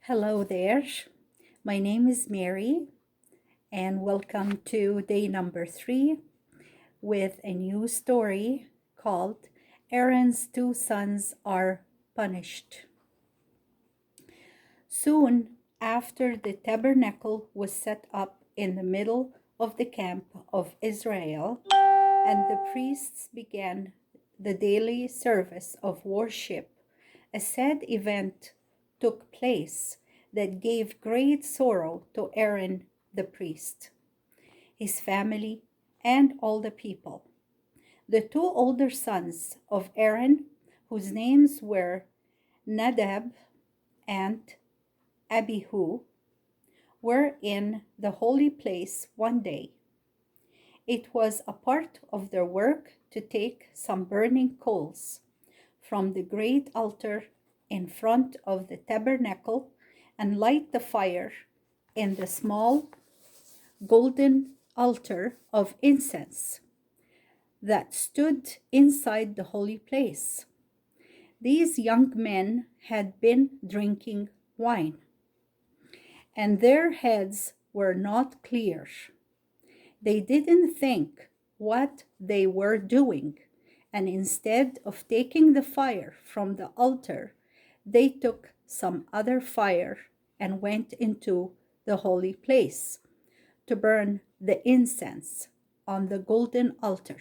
Hello there. My name is Mary, and welcome to day number 3 with a new story called Aaron's Two Sons Are Punished. Soon after the tabernacle was set up in the middle of the camp of Israel, and the priests began the daily service of worship, a sad event took place that gave great sorrow to Aaron the priest, his family, and all the people. The two older sons of Aaron, whose names were Nadab and Abihu, were in the holy place one day. It was a part of their work to take some burning coals from the great altar in front of the tabernacle and light the fire in the small golden altar of incense that stood inside the holy place. These young men had been drinking wine, and their heads were not clear. They didn't think what they were doing, and instead of taking the fire from the altar, they took some other fire and went into the holy place to burn the incense on the golden altar.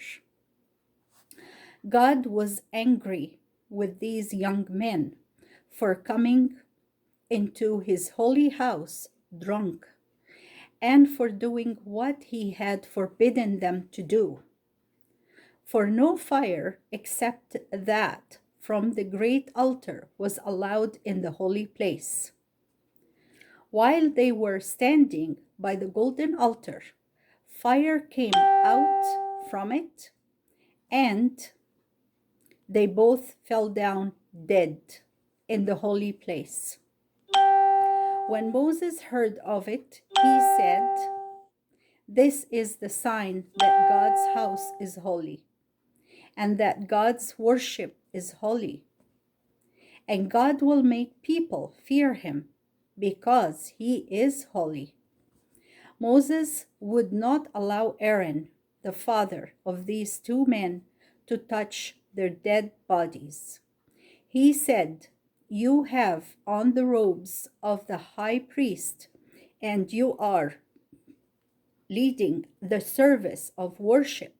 God was angry with these young men for coming into his holy house drunk and for doing what he had forbidden them to do. For no fire except that from the great altar was allowed in the holy place. While they were standing by the golden altar, fire came out from it, and they both fell down dead in the holy place. When Moses heard of it, he said, "This is the sign that God's house is holy, and that God's worship is holy. And God will make people fear him, because he is holy." Moses would not allow Aaron, the father of these two men, to touch their dead bodies. He said, "You have on the robes of the high priest, and you are leading the service of worship.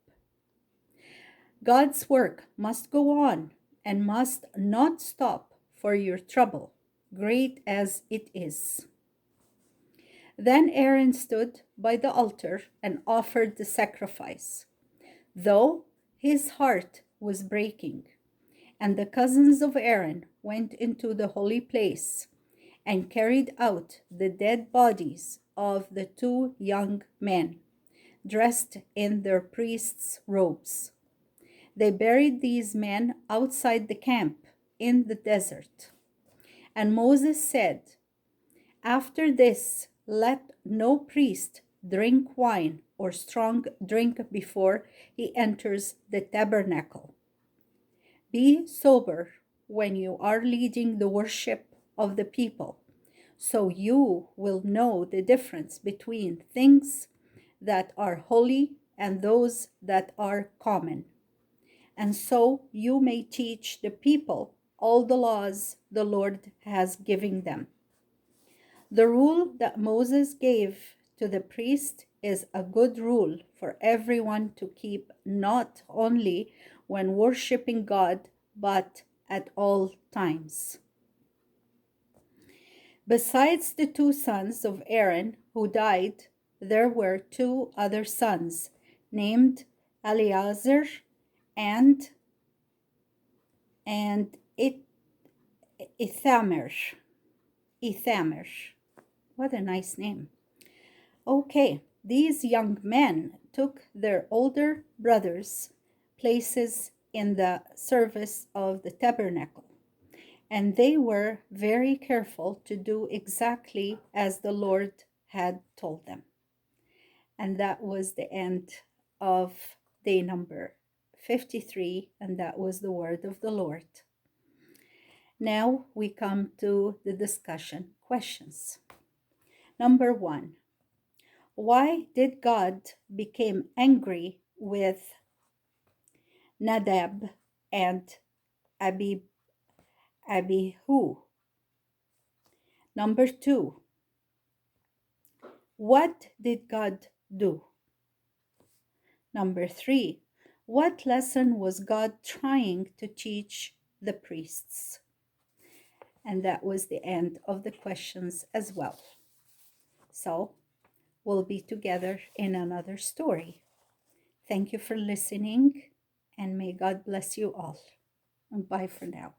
God's work must go on and must not stop for your trouble, great as it is." Then Aaron stood by the altar and offered the sacrifice, though his heart was breaking. And the cousins of Aaron went into the holy place and carried out the dead bodies of the two young men, dressed in their priests' robes. They buried these men outside the camp in the desert. And Moses said, "After this, let no priest drink wine or strong drink before he enters the tabernacle. Be sober when you are leading the worship of the people, so you will know the difference between things that are holy and those that are common. And so you may teach the people all the laws the Lord has given them." The rule that Moses gave to the priest is a good rule for everyone to keep, not only when worshiping God, but at all times. Besides the two sons of Aaron who died, there were two other sons named Eleazar and Ithamar. Ithamar. What a nice name. Okay, these young men took their older brothers' places in the service of the tabernacle, and they were very careful to do exactly as the Lord had told them. And that was the end of day number 53, and that was the word of the Lord. Now we come to the discussion questions. Number 1. Why did God become angry with Nadab and Abihu? Number 2. What did God do? Number 3. What lesson was God trying to teach the priests? And that was the end of the questions as well. So we'll be together in another story. Thank you for listening, and may God bless you all. And bye for now.